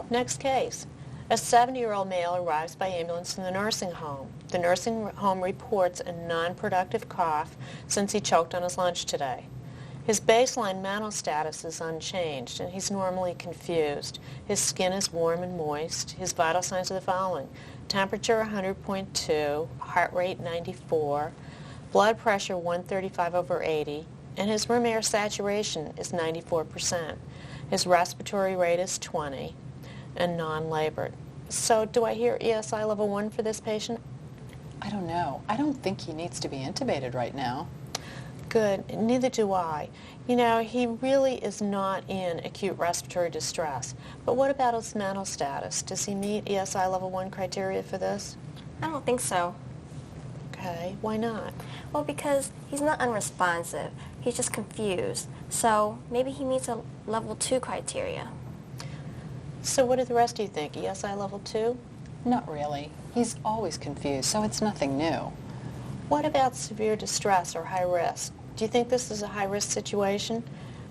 Next case. A 70-year-old male arrives by ambulance from the nursing home. The nursing home reports a non-productive cough since he choked on his lunch today. His baseline mental status is unchanged, and he's normally confused. His skin is warm and moist. His vital signs are the following: temperature 100.2, heart rate 94, blood pressure 135/80, and his room air saturation is 94%. His respiratory rate is 20 and non-labored. So do I hear ESI level 1 for this patient? I don't know. I don't think he needs to be intubated right now. Good. Neither do I. You know, he really is not in acute respiratory distress. But what about his mental status? Does he meet ESI level 1 criteria for this? I don't think so. Okay. Why not? Well, because he's not unresponsive. He's just confused. So maybe he meets a level 2 criteria. So what do the rest of you think? ESI level 2? Not really. He's always confused, so it's nothing new. What about severe distress or high risk? Do you think this is a high-risk situation?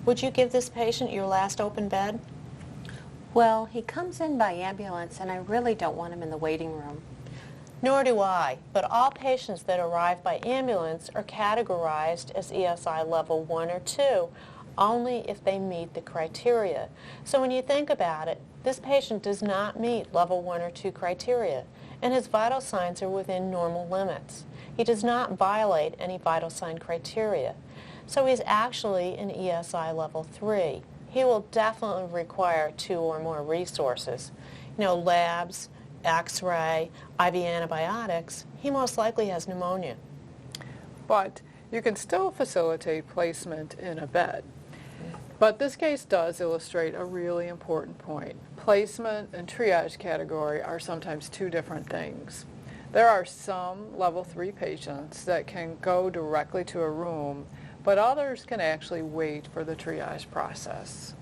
Would you give this patient your last open bed? Well, he comes in by ambulance, and I really don't want him in the waiting room. Nor do I, but all patients that arrive by ambulance are categorized as ESI level 1 or 2, only if they meet the criteria. So when you think about it, this patient does not meet level 1 or 2 criteria, and his vital signs are within normal limits. He does not violate any vital sign criteria. So he's actually an ESI level 3. He will definitely require 2 or more resources. You know, labs, X-ray, IV antibiotics. He most likely has pneumonia. But you can still facilitate placement in a bed. But this case does illustrate a really important point. Placement and triage category are sometimes two different things. There are some level 3 patients that can go directly to a room, but others can actually wait for the triage process.